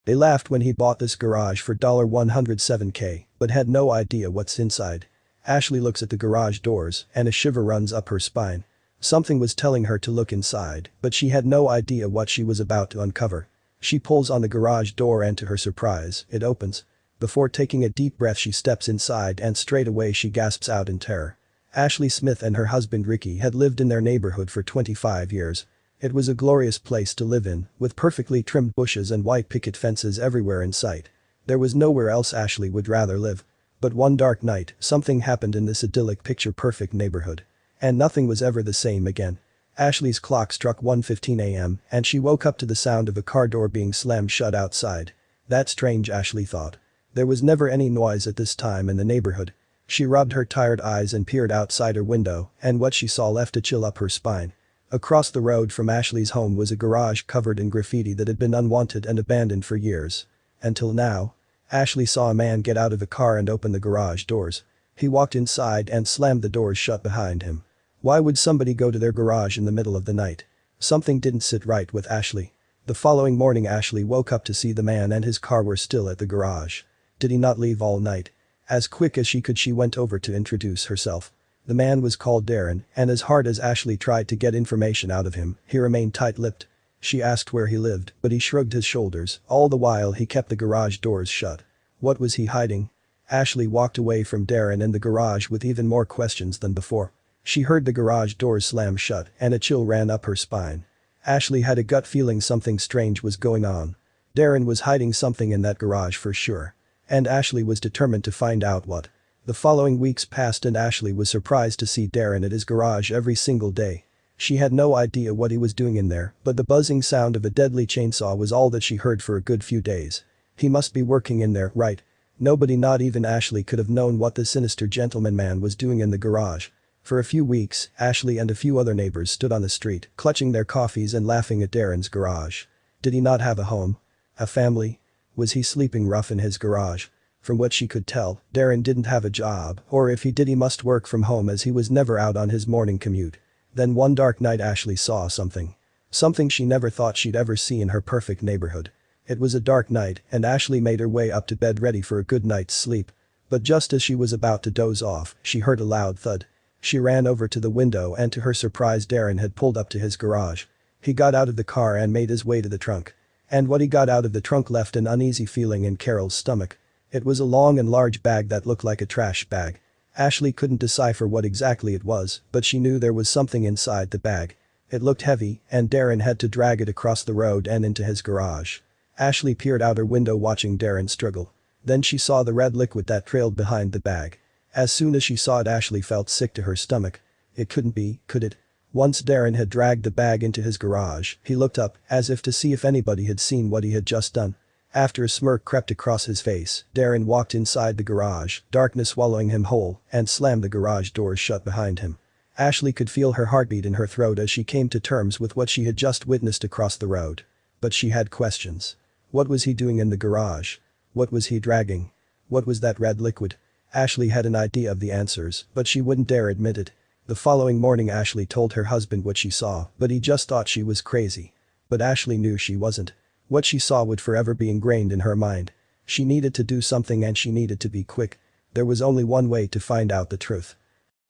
They laughed when he bought this garage for $107K, but had no idea what's inside. Ashley looks at the garage doors and a shiver runs up her spine. Something was telling her to look inside, but she had no idea what she was about to uncover. She pulls on the garage door and to her surprise, it opens. Before taking a deep breath she steps inside and straight away she gasps out in terror. Ashley Smith and her husband Ricky had lived in their neighborhood for 25 years. It was a glorious place to live in, with perfectly trimmed bushes and white picket fences everywhere in sight. There was nowhere else Ashley would rather live. But one dark night, something happened in this idyllic picture-perfect neighborhood. And nothing was ever the same again. Ashley's clock struck 1:15 a.m. and she woke up to the sound of a car door being slammed shut outside. That's strange, Ashley thought. There was never any noise at this time in the neighborhood. She rubbed her tired eyes and peered outside her window, and what she saw left a chill up her spine. Across the road from Ashley's home was a garage covered in graffiti that had been unwanted and abandoned for years. Until now. Ashley saw a man get out of a car and open the garage doors. He walked inside and slammed the doors shut behind him. Why would somebody go to their garage in the middle of the night? Something didn't sit right with Ashley. The following morning Ashley woke up to see the man and his car were still at the garage. Did he not leave all night? As quick as she could she went over to introduce herself. The man was called Darren, and as hard as Ashley tried to get information out of him, he remained tight-lipped. She asked where he lived, but he shrugged his shoulders, all the while he kept the garage doors shut. What was he hiding? Ashley walked away from Darren and the garage with even more questions than before. She heard the garage doors slam shut and a chill ran up her spine. Ashley had a gut feeling something strange was going on. Darren was hiding something in that garage for sure. And Ashley was determined to find out what. The following weeks passed and Ashley was surprised to see Darren at his garage every single day. She had no idea what he was doing in there, but the buzzing sound of a deadly chainsaw was all that she heard for a good few days. He must be working in there, right? Nobody, not even Ashley, could have known what the sinister gentleman man was doing in the garage. For a few weeks, Ashley and a few other neighbors stood on the street, clutching their coffees and laughing at Darren's garage. Did he not have a home? A family? Was he sleeping rough in his garage? From what she could tell, Darren didn't have a job, or if he did he must work from home as he was never out on his morning commute. Then one dark night Ashley saw something. Something she never thought she'd ever see in her perfect neighborhood. It was a dark night and Ashley made her way up to bed ready for a good night's sleep. But just as she was about to doze off, she heard a loud thud. She ran over to the window and to her surprise Darren had pulled up to his garage. He got out of the car and made his way to the trunk. And what he got out of the trunk left an uneasy feeling in Carol's stomach. It was a long and large bag that looked like a trash bag. Ashley couldn't decipher what exactly it was, but she knew there was something inside the bag. It looked heavy, and Darren had to drag it across the road and into his garage. Ashley peered out her window watching Darren struggle. Then she saw the red liquid that trailed behind the bag. As soon as she saw it Ashley felt sick to her stomach. It couldn't be, could it? Once Darren had dragged the bag into his garage, he looked up, as if to see if anybody had seen what he had just done. After a smirk crept across his face, Darren walked inside the garage, darkness swallowing him whole, and slammed the garage doors shut behind him. Ashley could feel her heartbeat in her throat as she came to terms with what she had just witnessed across the road. But she had questions. What was he doing in the garage? What was he dragging? What was that red liquid? Ashley had an idea of the answers, but she wouldn't dare admit it. The following morning Ashley told her husband what she saw, but he just thought she was crazy. But Ashley knew she wasn't. What she saw would forever be ingrained in her mind. She needed to do something and she needed to be quick. There was only one way to find out the truth.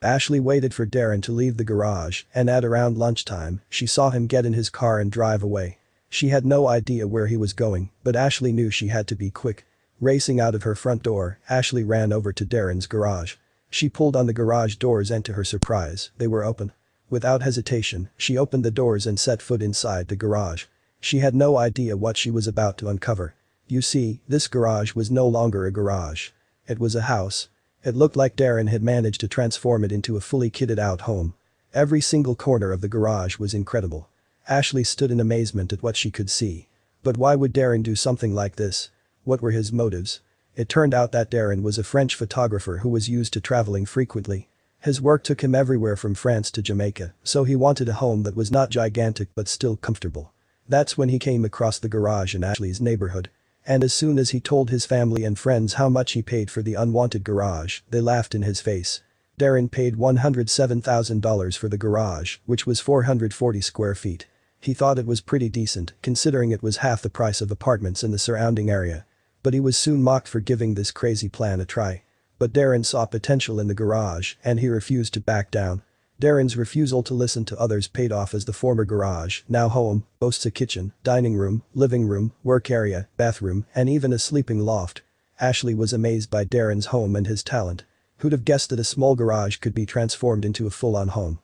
Ashley waited for Darren to leave the garage, and at around lunchtime, she saw him get in his car and drive away. She had no idea where he was going, but Ashley knew she had to be quick. Racing out of her front door, Ashley ran over to Darren's garage. She pulled on the garage doors and to her surprise, they were open. Without hesitation, she opened the doors and set foot inside the garage. She had no idea what she was about to uncover. You see, this garage was no longer a garage. It was a house. It looked like Darren had managed to transform it into a fully kitted out home. Every single corner of the garage was incredible. Ashley stood in amazement at what she could see. But why would Darren do something like this? What were his motives? It turned out that Darren was a French photographer who was used to traveling frequently. His work took him everywhere from France to Jamaica, so he wanted a home that was not gigantic but still comfortable. That's when he came across the garage in Ashley's neighborhood. And as soon as he told his family and friends how much he paid for the unwanted garage, they laughed in his face. Darren paid $107,000 for the garage, which was 440 square feet. He thought it was pretty decent, considering it was half the price of apartments in the surrounding area. But he was soon mocked for giving this crazy plan a try. But Darren saw potential in the garage and he refused to back down. Darren's refusal to listen to others paid off as the former garage, now home, boasts a kitchen, dining room, living room, work area, bathroom, and even a sleeping loft. Ashley was amazed by Darren's home and his talent. Who'd have guessed that a small garage could be transformed into a full-on home?